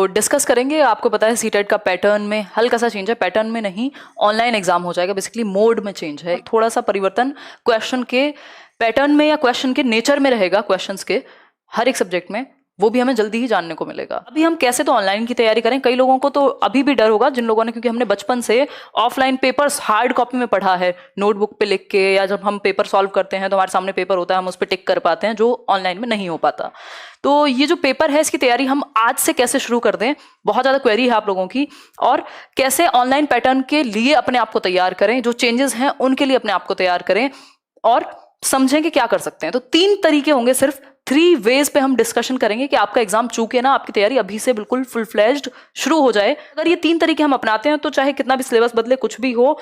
Discuss करेंगे। आपको पता है सीटेट का पैटर्न में हल्का सा चेंज है, पैटर्न में नहीं, ऑनलाइन एग्जाम हो जाएगा, बेसिकली मोड में चेंज है, थोड़ा सा परिवर्तन क्वेश्चन के पैटर्न में या क्वेश्चन के नेचर में रहेगा, क्वेश्चंस के हर एक सब्जेक्ट में, वो भी हमें जल्दी ही जानने को मिलेगा। अभी हम कैसे तो ऑनलाइन की तैयारी करें, कई लोगों को तो अभी भी डर होगा, जिन लोगों ने, क्योंकि हमने बचपन से ऑफलाइन पेपर्स हार्ड कॉपी में पढ़ा है, नोटबुक पे लिख के, या जब हम पेपर सॉल्व करते हैं तो हमारे सामने पेपर होता है, हम उस पर टिक कर पाते हैं, जो ऑनलाइन में नहीं हो पाता। तो ये जो पेपर है इसकी तैयारी हम आज से कैसे शुरू कर दें, बहुत ज्यादा क्वेरी है आप लोगों की, और कैसे ऑनलाइन पैटर्न के लिए अपने आप को तैयार करें, जो चेंजेस हैं उनके लिए अपने आप को तैयार करें, और समझें कि क्या कर सकते हैं। तो 3 तरीके होंगे, सिर्फ 3 वेज पे हम डिस्कशन करेंगे कि आपका एग्जाम चूके ना, आपकी तैयारी अभी से बिल्कुल फुल फ्लेज्ड शुरू हो जाए। अगर ये 3 तरीके हम अपनाते हैं तो चाहे कितना भी सिलेबस बदले, कुछ भी हो,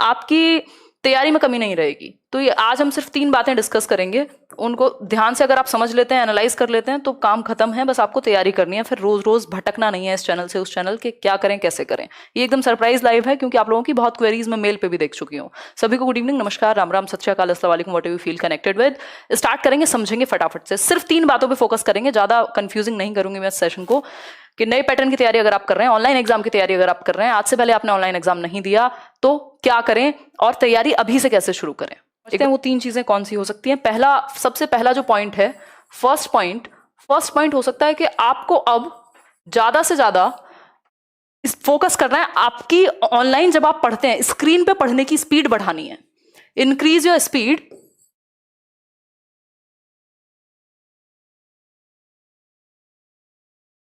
आपकी तैयारी में कमी नहीं रहेगी। तो ये आज हम सिर्फ 3 बातें डिस्कस करेंगे, उनको ध्यान से अगर आप समझ लेते हैं, एनालाइज कर लेते हैं, तो काम खत्म है। बस आपको तैयारी करनी है, फिर रोज रोज भटकना नहीं है इस चैनल से उस चैनल के, क्या करें कैसे करें। ये एकदम सरप्राइज लाइव है, क्योंकि आप लोगों की बहुत क्वेरीज में मेल पे भी देख चुकी हूँ। सभी को गुड इवनिंग, नमस्कार, राम राम, सत श्री अकाल, अस्सलाम वालेकुम, what you feel connected with. Start करेंगे, समझेंगे फटाफट से, सिर्फ 3 बातों पर फोकस करेंगे, ज्यादा कंफ्यूजिंग नहीं करूंगी मैं इस सेशन को। कि नए पैटर्न की तैयारी अगर आप कर रहे हैं, ऑनलाइन एग्जाम की तैयारी अगर आप कर रहे हैं, आज से पहले आपने ऑनलाइन एग्जाम नहीं दिया तो क्या करें, और तैयारी अभी से कैसे शुरू करें। वो 3 चीजें कौन सी हो सकती हैं। सबसे पहला जो पॉइंट है, फर्स्ट पॉइंट हो सकता है कि आपको अब ज्यादा से ज्यादा फोकस करना है, आपकी ऑनलाइन जब आप पढ़ते हैं, स्क्रीन पे पढ़ने की स्पीड बढ़ानी है। Increase your speed,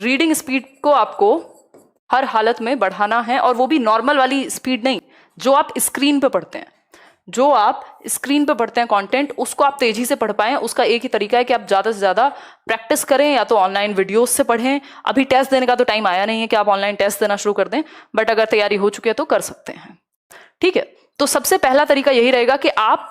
reading speed को आपको हर हालत में बढ़ाना है, और वो भी नॉर्मल वाली स्पीड नहीं, जो आप स्क्रीन पे पढ़ते हैं। जो आप स्क्रीन पे पढ़ते हैं कंटेंट, उसको आप तेजी से पढ़ पाएं। उसका एक ही तरीका है कि आप ज्यादा से ज्यादा प्रैक्टिस करें, या तो ऑनलाइन वीडियोस से पढ़ें। अभी टेस्ट देने का तो टाइम आया नहीं है कि आप ऑनलाइन टेस्ट देना शुरू कर दें, बट अगर तैयारी हो चुकी है तो कर सकते हैं, ठीक है। तो सबसे पहला तरीका यही रहेगा कि आप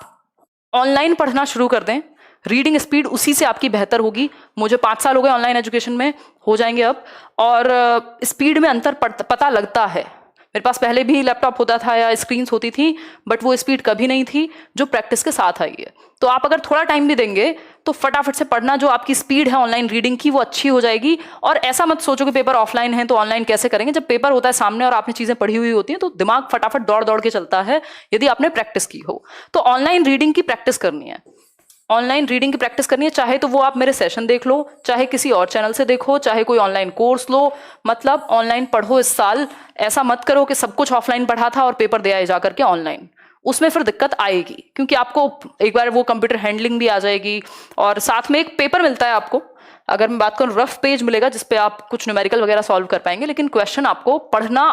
ऑनलाइन पढ़ना शुरू कर दें। रीडिंग स्पीड उसी से आपकी बेहतर होगी। मुझे 5 साल हो गए ऑनलाइन एजुकेशन में, हो जाएंगे अब, और स्पीड में अंतर पता लगता है। मेरे पास पहले भी लैपटॉप होता था या स्क्रीन्स होती थी, बट वो स्पीड कभी नहीं थी जो प्रैक्टिस के साथ आई है। तो आप अगर थोड़ा टाइम भी देंगे तो फटाफट से पढ़ना, जो आपकी स्पीड है ऑनलाइन रीडिंग की, वो अच्छी हो जाएगी। और ऐसा मत सोचो कि पेपर ऑफलाइन है तो ऑनलाइन कैसे करेंगे। जब पेपर होता है सामने और आपने चीजें पढ़ी हुई होती हैं तो दिमाग फटाफट दौड़ दौड़ के चलता है, यदि आपने प्रैक्टिस की हो। तो ऑनलाइन रीडिंग की प्रैक्टिस करनी है, ऑनलाइन रीडिंग की प्रैक्टिस करनी है। चाहे तो वो आप मेरे सेशन देख लो, चाहे किसी और चैनल से देखो, चाहे कोई ऑनलाइन कोर्स लो, मतलब ऑनलाइन पढ़ो इस साल। ऐसा मत करो कि सब कुछ ऑफलाइन पढ़ा था और पेपर दे आए जाकर के ऑनलाइन, उसमें फिर दिक्कत आएगी, क्योंकि आपको एक बार वो कंप्यूटर हैंडलिंग भी आ जाएगी, और साथ में एक पेपर मिलता है आपको। अगर मैं बात करूं, रफ पेज मिलेगा जिसपे आप कुछ न्यूमेरिकल वगैरह सॉल्व कर पाएंगे, लेकिन क्वेश्चन आपको पढ़ना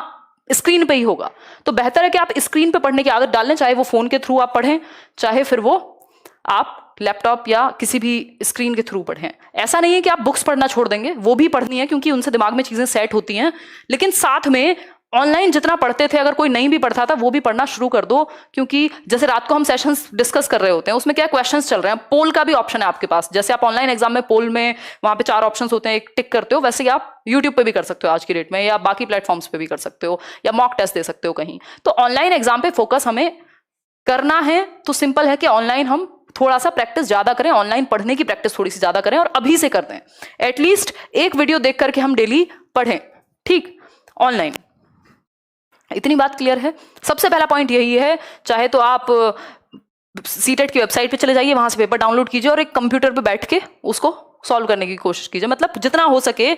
स्क्रीन पे ही होगा। तो बेहतर है कि आप स्क्रीन पे पढ़ने की आदत डालें, चाहे वो फोन के थ्रू आप पढ़ें, चाहे फिर वो आप लैपटॉप या किसी भी स्क्रीन के थ्रू पढ़ें। ऐसा नहीं है कि आप बुक्स पढ़ना छोड़ देंगे, वो भी पढ़नी है, क्योंकि उनसे दिमाग में चीजें सेट होती हैं, लेकिन साथ में ऑनलाइन जितना पढ़ते थे, अगर कोई नहीं भी पढ़ता था वो भी पढ़ना शुरू कर दो। क्योंकि जैसे रात को हम सेशंस डिस्कस कर रहे होते हैं, उसमें क्या क्वेश्चंस चल रहे हैं, पोल का भी ऑप्शन है आपके पास। जैसे आप ऑनलाइन एग्जाम में पोल में वहां पे 4 ऑप्शंस होते हैं, एक टिक करते हो, वैसे ही आप यूट्यूब पे भी कर सकते हो आज की डेट में, या बाकी प्लेटफॉर्म्स पे भी कर सकते हो, या मॉक टेस्ट दे सकते हो कहीं। तो ऑनलाइन एग्जाम पे फोकस हमें करना है, तो सिंपल है कि ऑनलाइन हम थोड़ा सा प्रैक्टिस ज्यादा करें, ऑनलाइन पढ़ने की प्रैक्टिस थोड़ी सी ज्यादा करें, और अभी से कर दें। एटलीस्ट एक वीडियो देख करके हम डेली पढ़ें, ठीक, ऑनलाइन। इतनी बात क्लियर है। सबसे पहला पॉइंट यही है, चाहे तो आप सीटेट की वेबसाइट पे चले जाइए, वहां से पेपर डाउनलोड कीजिए और एक कंप्यूटर पे बैठ के उसको सॉल्व करने की कोशिश कीजिए। मतलब जितना हो सके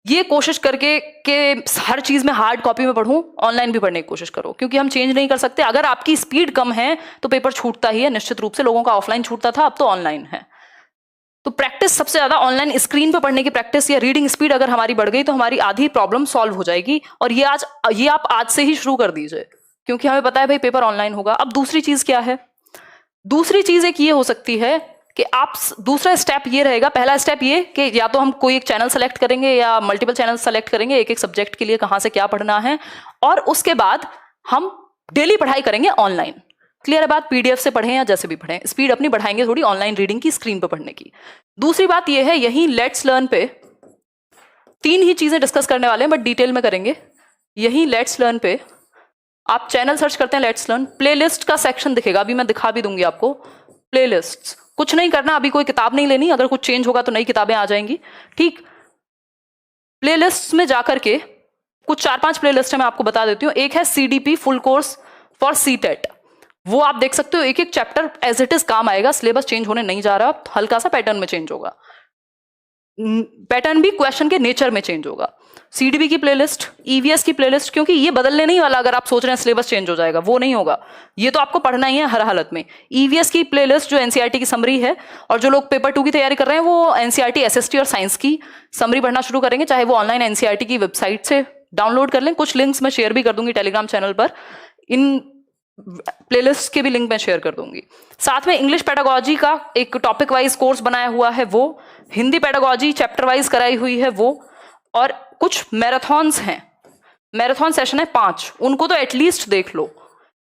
ये कोशिश करके कि हर चीज में हार्ड कॉपी में पढ़ूं, ऑनलाइन भी पढ़ने की कोशिश करो, क्योंकि हम चेंज नहीं कर सकते। अगर आपकी स्पीड कम है तो पेपर छूटता ही है निश्चित रूप से। लोगों का ऑफलाइन छूटता था, अब तो ऑनलाइन है। तो प्रैक्टिस सबसे ज्यादा ऑनलाइन स्क्रीन पे पढ़ने की प्रैक्टिस, या रीडिंग स्पीड अगर हमारी बढ़ गई तो हमारी आधी प्रॉब्लम सॉल्व हो जाएगी। और ये आप आज से ही शुरू कर दीजिए, क्योंकि हमें पता है भाई पेपर ऑनलाइन होगा। अब दूसरी चीज क्या है? दूसरी चीज एक ये हो सकती है कि आप, दूसरा स्टेप ये रहेगा, पहला स्टेप ये कि या तो हम कोई एक चैनल सेलेक्ट करेंगे या मल्टीपल चैनल सेलेक्ट करेंगे, एक एक सब्जेक्ट के लिए कहां से क्या पढ़ना है, और उसके बाद हम डेली पढ़ाई करेंगे ऑनलाइन। क्लियर है बात? पीडीएफ से पढ़ें या जैसे भी पढ़ें, स्पीड अपनी बढ़ाएंगे थोड़ी ऑनलाइन रीडिंग की, स्क्रीन पर पढ़ने की। दूसरी बात यह है, यही लेट्स लर्न पे 3 ही चीजें डिस्कस करने वाले हैं, बट डिटेल में करेंगे। यही लेट्स लर्न पे आप चैनल सर्च करते हैं लेट्स लर्न, प्लेलिस्ट का सेक्शन दिखेगा, अभी मैं दिखा भी दूंगी आपको। प्लेलिस्ट्स, कुछ नहीं करना, अभी कोई किताब नहीं लेनी, अगर कुछ चेंज होगा तो नई किताबें आ जाएंगी, ठीक। प्लेलिस्ट में जाकर के कुछ 4-5 प्लेलिस्ट है, मैं आपको बता देती हूँ। एक है CDP full course for CTET, वो आप देख सकते हो, एक एक चैप्टर एज इट इज काम आएगा, सिलेबस चेंज होने नहीं जा रहा, हल्का सा पैटर्न में चेंज होगा, पैटर्न भी क्वेश्चन के नेचर में चेंज होगा। CDP की प्लेलिस्ट, EVS की प्लेलिस्ट, क्योंकि ये बदलने नहीं वाला अगर आप सोच रहे हैं सिलेबस चेंज हो जाएगा, वो नहीं होगा, ये तो आपको पढ़ना ही है हर हालत में। EVS की प्लेलिस्ट जो NCERT की समरी है, और जो लोग पेपर 2 की तैयारी कर रहे हैं वो NCERT SST और साइंस की समरी पढ़ना शुरू करेंगे, चाहे वो ऑनलाइन NCERT की वेबसाइट से डाउनलोड कर लें। कुछ लिंक्स मैं शेयर भी कर दूंगी टेलीग्राम चैनल पर, इन प्लेलिस्ट के भी लिंक मैं शेयर कर दूंगी। साथ में इंग्लिश पेडागोजी का एक टॉपिक वाइज कोर्स बनाया हुआ है वो, हिंदी पेडागोजी चैप्टर वाइज कराई हुई है वो, और कुछ मैराथन्स हैं, मैराथन सेशन है 5, उनको तो एटलीस्ट देख लो।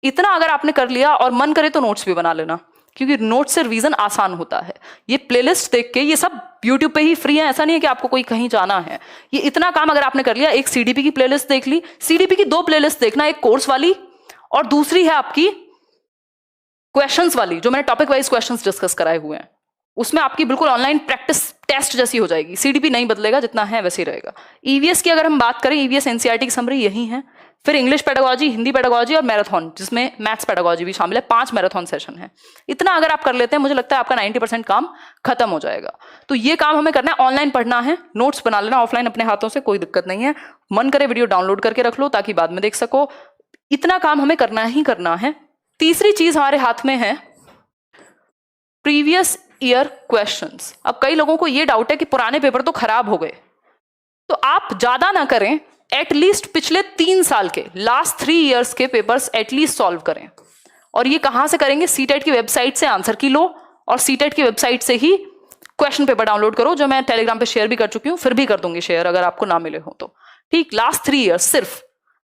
इतना अगर आपने कर लिया, और मन करे तो नोट्स भी बना लेना, क्योंकि नोट से रिवीजन आसान होता है। ये प्लेलिस्ट देख के, ये सब यूट्यूब पे ही फ्री है, ऐसा नहीं है कि आपको कोई कहीं जाना है। ये इतना काम अगर आपने कर लिया, एक CDP की प्लेलिस्ट देख ली, CDP की 2 प्लेलिस्ट देखना, एक कोर्स वाली और दूसरी है आपकी क्वेश्चंस वाली, जो मैंने टॉपिक वाइज क्वेश्चंस डिस्कस कराए हुए हैं, उसमें आपकी बिल्कुल ऑनलाइन प्रैक्टिस टेस्ट जैसी हो जाएगी। CDP नहीं बदलेगा, जितना है वैसे ही रहेगा। EVS की अगर हम बात करें, EVS NCERT की समरी यही है, फिर इंग्लिश पेडागोजी, हिंदी पेडागोजी और मैराथन, जिसमें मैथ्स पेडागोजी भी शामिल है, 5 मैराथन सेशन है। इतना अगर आप कर लेते हैं, मुझे लगता है आपका 90% काम खत्म हो जाएगा। तो ये काम हमें करना है, ऑनलाइन पढ़ना है, नोट्स बना लेना ऑफलाइन अपने हाथों से, कोई दिक्कत नहीं है। मन करे वीडियो डाउनलोड करके रख लो ताकि बाद में देख सको। इतना काम हमें करना ही करना है। तीसरी चीज हमारे हाथ में है प्रीवियस ईयर क्वेश्चंस। अब कई लोगों को ये डाउट है कि पुराने पेपर तो खराब हो गए, तो आप ज्यादा ना करें, एटलीस्ट पिछले 3 साल के, लास्ट 3 इयर्स के पेपर्स एटलीस्ट सॉल्व करें। और ये कहां से करेंगे? सीटेट की वेबसाइट से आंसर की लो, और सीटेट की वेबसाइट से ही क्वेश्चन पेपर डाउनलोड करो, जो मैं टेलीग्राम पे शेयर भी कर चुकी हूं, फिर भी कर दूंगी शेयर अगर आपको ना मिले हो तो। ठीक, लास्ट 3 इयर्स, सिर्फ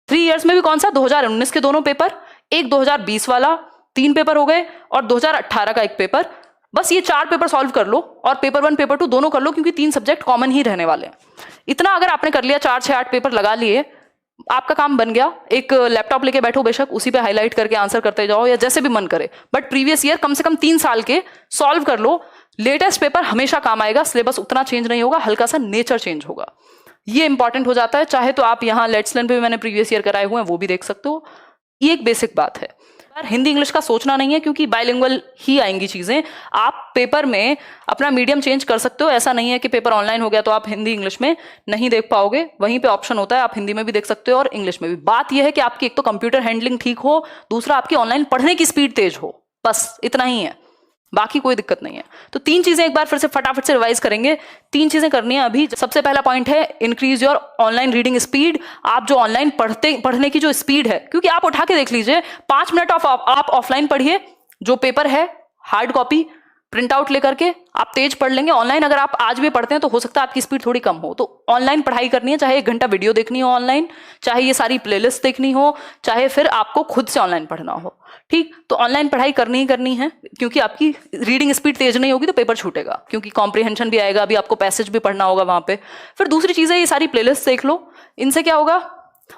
3 इयर्स में भी कौन सा, 2019 के 2 पेपर, एक 2020 वाला, 3 पेपर हो गए, और 2018 का 1 पेपर। बस ये 4 पेपर सॉल्व कर लो, और पेपर 1 पेपर 2 दोनों कर लो, क्योंकि 3 सब्जेक्ट कॉमन ही रहने वाले हैं। इतना अगर आपने कर लिया, 4, 6, 8 पेपर लगा लिए, आपका काम बन गया। एक लैपटॉप लेके बैठो बेशक, उसी पे हाईलाइट करके आंसर करते जाओ, या जैसे भी मन करे, बट प्रीवियस ईयर कम से कम 3 साल के सॉल्व कर लो। लेटेस्ट पेपर हमेशा काम आएगा, सिलेबस उतना चेंज नहीं होगा, हल्का सा नेचर चेंज होगा, ये इंपॉर्टेंट हो जाता है। चाहे तो आप यहाँ लेट्स लर्न पे भी मैंने प्रीवियस ईयर कराए हुए हैं, वो भी देख सकते हो। ये एक बेसिक बात है। हिंदी इंग्लिश का सोचना नहीं है, क्योंकि बाइलिंगुअल ही आएंगी चीजें। आप पेपर में अपना मीडियम चेंज कर सकते हो, ऐसा नहीं है कि पेपर ऑनलाइन हो गया तो आप हिंदी इंग्लिश में नहीं देख पाओगे, वहीं पे ऑप्शन होता है, आप हिंदी में भी देख सकते हो और इंग्लिश में भी। बात यह है कि आपकी एक तो कंप्यूटर हैंडलिंग ठीक हो, दूसरा आपकी ऑनलाइन पढ़ने की स्पीड तेज हो, बस इतना ही है, बाकी कोई दिक्कत नहीं है। तो 3 चीजें एक बार फिर से फटाफट से रिवाइज करेंगे। 3 चीजें करनी है अभी। सबसे पहला पॉइंट है increase your online reading speed. आप जो ऑनलाइन पढ़ने की जो स्पीड है, क्योंकि आप उठा के देख लीजिए, 5 मिनट आप ऑफलाइन पढ़िए, जो पेपर है हार्ड कॉपी प्रिंट आउट लेकर के आप तेज पढ़ लेंगे। ऑनलाइन अगर आप आज भी पढ़ते हैं तो हो सकता है आपकी स्पीड थोड़ी कम हो, तो ऑनलाइन पढ़ाई करनी है, चाहे 1 घंटा वीडियो देखनी हो ऑनलाइन, चाहे ये सारी प्लेलिस्ट देखनी हो, चाहे फिर आपको खुद से ऑनलाइन पढ़ना हो। ठीक, तो ऑनलाइन पढ़ाई करनी ही करनी है, क्योंकि आपकी रीडिंग स्पीड तेज नहीं होगी तो पेपर छूटेगा, क्योंकि कॉम्प्रिहेंशन भी आएगा, अभी आपको पैसेज भी पढ़ना होगा वहां पे। फिर दूसरी चीज है, ये सारी प्लेलिस्ट देख लो, इनसे क्या होगा,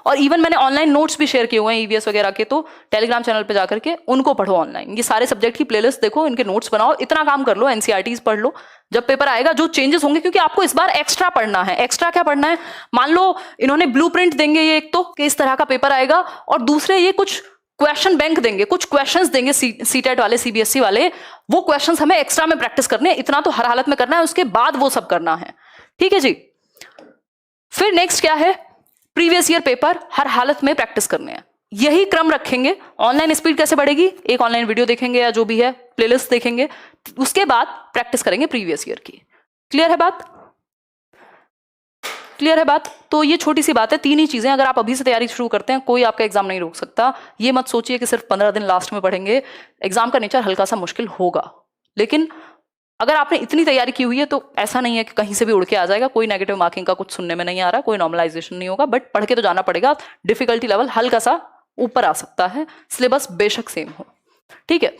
और इवन मैंने ऑनलाइन नोट्स भी शेयर किए हुए हैं EVS वगैरह के, तो टेलीग्राम चैनल पे जाकर के उनको पढ़ो ऑनलाइन। ये सारे सब्जेक्ट की प्लेलिस्ट देखो, इनके नोट्स बनाओ, इतना काम कर लो, NCERTs पढ़ लो। जब पेपर आएगा जो चेंजेस होंगे, क्योंकि आपको इस बार एक्स्ट्रा पढ़ना है। एक्स्ट्रा क्या पढ़ना है? मान लो इन्होंने ब्लूप्रिंट देंगे, ये एक तो कि इस तरह का पेपर आएगा, और दूसरे ये कुछ क्वेश्चन बैंक देंगे, कुछ क्वेश्चंस देंगे सीटेट वाले, CBSE वाले, वो क्वेश्चंस हमें एक्स्ट्रा में प्रैक्टिस करने हैं। इतना तो हर हालत में करना है, उसके बाद वो सब करना है। ठीक है जी। फिर नेक्स्ट क्या है, प्रीवियस ईयर पेपर हर हालत में प्रैक्टिस करने हैं। यही क्रम रखेंगे। ऑनलाइन स्पीड कैसे बढ़ेगी? एक ऑनलाइन वीडियो देखेंगे या जो भी है, प्लेलिस्ट देखेंगे, उसके बाद प्रैक्टिस करेंगे प्रीवियस ईयर की। क्लियर है बात? क्लियर है बात? तो ये छोटी सी बात है, 3 ही चीजें। अगर आप अभी से तैयारी शुरू करते हैं, कोई आपका एग्जाम नहीं रोक सकता। ये मत सोचिए कि सिर्फ 15 दिन लास्ट में पढ़ेंगे, एग्जाम का नेचर हल्का सा मुश्किल होगा, लेकिन अगर आपने इतनी तैयारी की हुई है तो ऐसा नहीं है कि कहीं से भी उड़ के आ जाएगा। कोई नेगेटिव मार्किंग का कुछ सुनने में नहीं आ रहा, कोई नॉर्मलाइजेशन नहीं होगा, बट पढ़ के तो जाना पड़ेगा। डिफिकल्टी लेवल हल्का सा ऊपर आ सकता है, सिलेबस बेशक सेम हो। ठीक है,